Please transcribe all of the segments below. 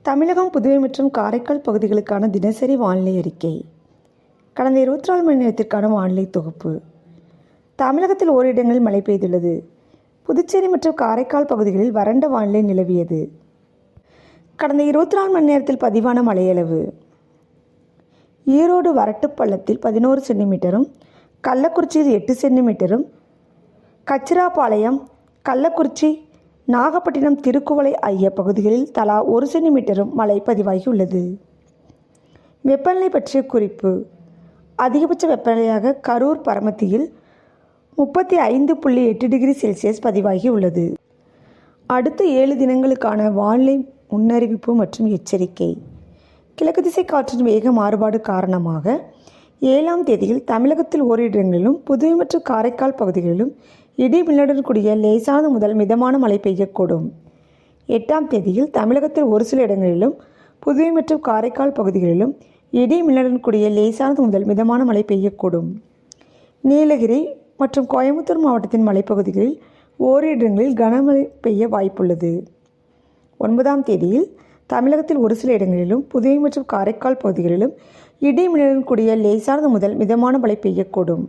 தமிழகம், புதுவை மற்றும் காரைக்கால் பகுதிகளுக்கான தினசரி வானிலை அறிக்கை. கடந்த 24 மணி நேரத்திற்கான வானிலை தொகுப்பு. தமிழகத்தில் ஓரிரு இடங்களில் மழை பெய்துள்ளது. புதுச்சேரி மற்றும் காரைக்கால் பகுதிகளில் வறண்ட வானிலை நிலவியது. கடந்த 24 மணி நேரத்தில் பதிவான மழையளவு: ஈரோடு வரட்டுப்பள்ளத்தில் 11 சென்டிமீட்டரும், கள்ளக்குறிச்சியில் 8 சென்டிமீட்டரும், கச்சிராபாளையம், கள்ளக்குறிச்சி, நாகப்பட்டினம், திருக்குவளை ஆகிய பகுதிகளில் தலா 1 சென்டிமீட்டரும் மழை பதிவாகியுள்ளது. வெப்பநிலை பற்றிய குறிப்பு: அதிகபட்ச வெப்பநிலையாக கரூர் பரமத்தியில் 35.8 டிகிரி செல்சியஸ் பதிவாகியுள்ளது. அடுத்த 7 தினங்களுக்கான வானிலை முன்னறிவிப்பு மற்றும் எச்சரிக்கை. கிழக்கு திசை காற்றின் வேக மாறுபாடு காரணமாக 7ஆம் தேதியில் தமிழகத்தில் ஓரிரு இடங்களிலும், புதுவை மற்றும் காரைக்கால் பகுதிகளிலும் இடி மின்னலுடன் கூடிய லேசானது முதல் மிதமான மழை பெய்யக்கூடும். 8ஆம் தேதியில் தமிழகத்தில் ஒரு சில இடங்களிலும், புதுவை மற்றும் காரைக்கால் பகுதிகளிலும் இடி மின்னலுடன் கூடிய லேசானது முதல் மிதமான மழை பெய்யக்கூடும். நீலகிரி மற்றும் கோயம்புத்தூர் மாவட்டத்தின் மலைப்பகுதிகளில் ஓரிரு இடங்களில் கனமழை பெய்ய வாய்ப்புள்ளது. 9ஆம் தேதியில் தமிழகத்தில் ஒரு சில இடங்களிலும், புதுவை மற்றும் காரைக்கால் பகுதிகளிலும் இடி மின்னலுடன் கூடிய லேசானது முதல் மிதமான மழை பெய்யக்கூடும்.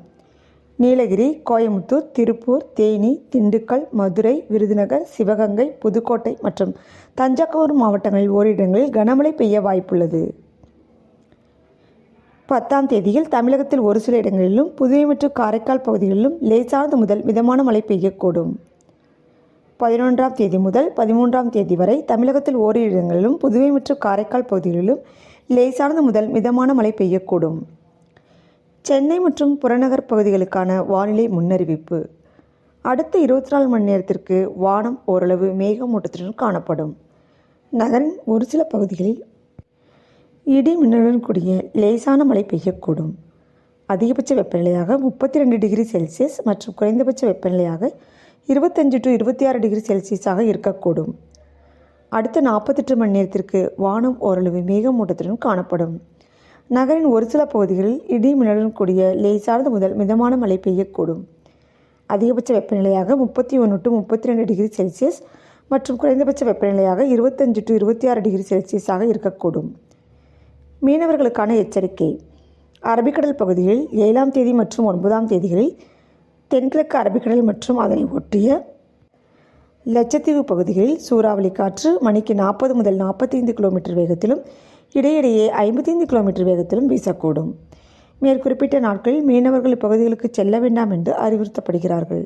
நீலகிரி, கோயம்புத்தூர், திருப்பூர், தேனி, திண்டுக்கல், மதுரை, விருதுநகர், சிவகங்கை, புதுக்கோட்டை மற்றும் தஞ்சாவூர் மாவட்டங்களில் ஓரிரு இடங்களில் கனமழை பெய்ய வாய்ப்புள்ளது. 10ஆம் தேதியில் தமிழகத்தில் ஒரு சில இடங்களிலும், புதுவை மற்றும் காரைக்கால் பகுதிகளிலும் லேசானது முதல் மிதமான மழை பெய்யக்கூடும். 11ஆம் தேதி முதல் 13ஆம் தேதி வரை தமிழகத்தில் ஓரிரு இடங்களிலும், புதுவை மற்றும் காரைக்கால் பகுதிகளிலும் லேசானது முதல் மிதமான மழை பெய்யக்கூடும். சென்னை மற்றும் புறநகர் பகுதிகளுக்கான வானிலை முன்னறிவிப்பு. அடுத்த 24 மணி நேரத்திற்கு வானம் ஓரளவு மேகமூட்டத்துடன் காணப்படும். நகரின் ஒரு சில பகுதிகளில் இடி மின்னலுடன் கூடிய லேசான மழை பெய்யக்கூடும். அதிகபட்ச வெப்பநிலையாக 32 டிகிரி செல்சியஸ் மற்றும் குறைந்தபட்ச வெப்பநிலையாக 25 to 26 டிகிரி செல்சியஸாக இருக்கக்கூடும். அடுத்த 48 மணி நேரத்திற்கு வானம் ஓரளவு மேகமூட்டத்துடன் காணப்படும். நகரின் ஒரு சில பகுதிகளில் இடி மின்னலுடன் கூடிய லேசானது முதல் மிதமான மழை பெய்யக்கூடும். அதிகபட்ச வெப்பநிலையாக 31 to 32 டிகிரி செல்சியஸ் மற்றும் குறைந்தபட்ச வெப்பநிலையாக 25 to 26 டிகிரி செல்சியஸாக இருக்கக்கூடும். மீனவர்களுக்கான எச்சரிக்கை. அரபிக்கடல் பகுதிகளில் 7ஆம் தேதி மற்றும் 9ஆம் தேதிகளில் தென்கிழக்கு அரபிக்கடல் மற்றும் அதனை ஒட்டிய லட்சத்தீவு பகுதிகளில் சூறாவளி காற்று மணிக்கு 40 முதல் 45 கிலோமீட்டர் வேகத்திலும், இடையிடையே 55 கிலோமீட்டர் வேகத்திலும் வீசக்கூடும். மேற்குறிப்பிட்ட நாட்களில் மீனவர்கள் இப்பகுதிகளுக்கு செல்ல வேண்டாம் என்று அறிவுறுத்தப்படுகிறார்கள்.